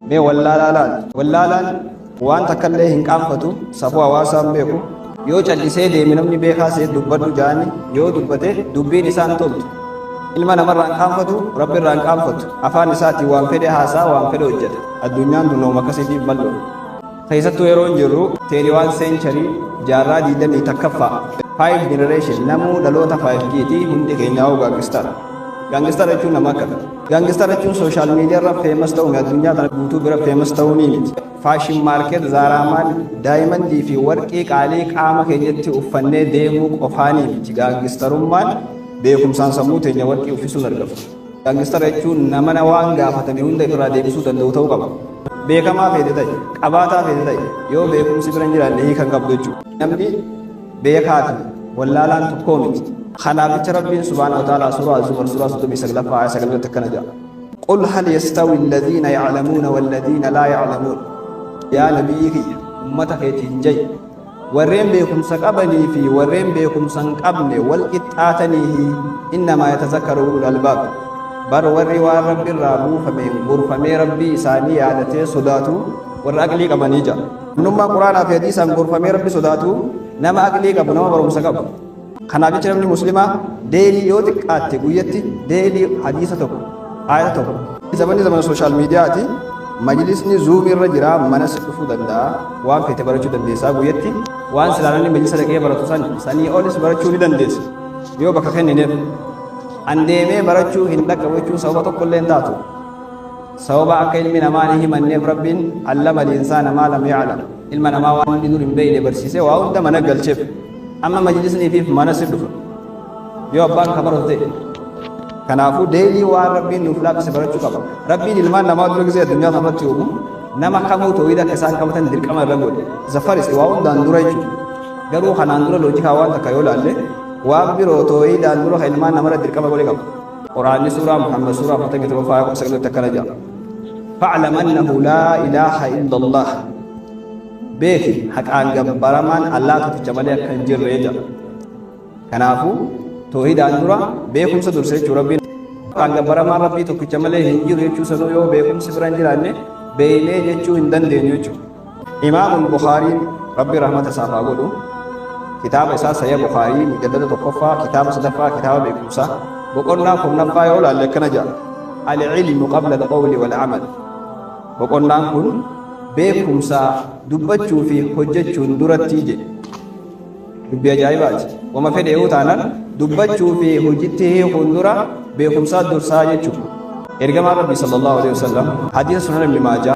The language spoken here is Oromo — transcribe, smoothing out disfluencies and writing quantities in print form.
Mee wallaalaan waan takka illee hin qaanfatu safuu hawaasaan beeku yoo callisee deeme namni beekaa see dubbadhu jaani yoo dubbate dubbiin isaan toltu ilma namarraa hin qaanfatu rabbi irraa hin qaanfatu afaan isaatiin waan fedhe haasaa waan fedhe hojjeta addunyaan dunooma akkasiitiif bal'oo keessattuu yeroo hin jirru teeliwaan seencharii jaarraa 21ffaa 5 generation namuu dhaloota 5G'ti hundi keenyaa hoo gaangistara. Gaangistara jechuun nama akkana. Gaangistara jechuun sooshaal miidiyaa irra feemas ta'uun addunyaa kana guutuu bira feemas ta'uu ni miti. Faashin maarket zaaraamaan daayimandii fi warqii qaalii qaama keenyatti uffannee deemuu qofaanii miti. Gaangistarummaan beekumsaan sammuu teenya warqii uffisuun argamu. Gaangistara jechuun nama waan gaafatame hunda irraa deebisuu danda'u ta'uu qaba. Beekamaa fedhe ta'e, qabaataa fedhe ta'e yoo beekumsi bira hin jiraanne hiikan qabdu jechuudha. Namni beekaati wallaalaan tokkoo miti. خنابت ربي سبحانه وتعالى سورة الزمر سورة 39 آية 9 تكنجا قل هل يستوي الذين يعلمون والذين لا يعلمون يا نبيك أمتك يتنجي ورين بكم سقبني في ورين بكم سنقبني والقطعتنيه إنما يتذكر أولو الألباب بر وري ورب الرابو فمن غرفمي ربي إساني عادتي صداتو ورأقلي قبنيجا منما قرآن في حديث عن غرفمي ربي صداتو نما أقلي قبنا وبرم سقب Kanaaf jecha namni muslimaa deelii yoo xiqqaatte guyyatti deelii hadiisa tokko aayata tokko zamana sooshaal miidiyaati majlisni zuumii irra jira mana si dhufuu danda'a waan fete barachuu dandeessaa guyyatti waan silaalanni majlisa dhaqee baratu sanii olis barachuu ni dandeessa yoo bakka kennineef an deemee barachuu hin dhaqqabu jechuun sababa tokko illee hin taatu sababa akka ilmi namaa ni himanneef rabbiin allama al-insaana maa lam ya'lam ilma namaa waan inni dur hin beekne barsiisee waa hunda mana galcheef amma majlisni fi mana si dhufa yoo abbaan kabaru ta'e kanaafu deelii waan rabbiin nuuf laaqise barachuu qaba rabbiin ilmaan namaa dura gisee addunyaa kanarratti uumu nama kamuu tawhiida akka isaan qabatan dirqama irra godhe zafaris waa hundaan dura jechuudha garuu kanaan dura loojikaa waan takka yoo laalle waan biroo tawhiidaan dura kan ilmaan namarra dirqama godhe qaba quraanni suuraa muhammad suuraa 47 akkana jedha fa'lam annahu laa ilaaha illa allah beeki haqaan gabbaramaan Allah tokkicha malee akka hin jirre jedha kanaafu tawhiidaan dura beekumsa dursee jechuu rabbiin haqaan gabbaramaan rabbii tokkicha malee hin jiru jechuu sanuu yoo beekumsi bira hin jiraanne beeynee jechuu hin dandeenyu jechuudha. Imaamul Bukhaariin rabbi rahmata isaaf haa godhu kitaaba isaa Sahih Bukhaarii mujaddada tokkoffaa kitaaba sadaffaa kitaaba beekumsaa boqonnaa 10ffaa yoo laalle akkana jedha al-ilmu qabla al-qawli wal-amal boqonnaan kun beekumsa dubbachuu fi hojjechuun duratti jedhe dubbii ajaa'ibaati wama fedhe yoo taanaan dubbachuu fi hojitti hiikuun dura beekumsaa dursaa jechuudha ergamaa rabbii sallallahu alaihi wasallam hadiisa sunan ibn maajah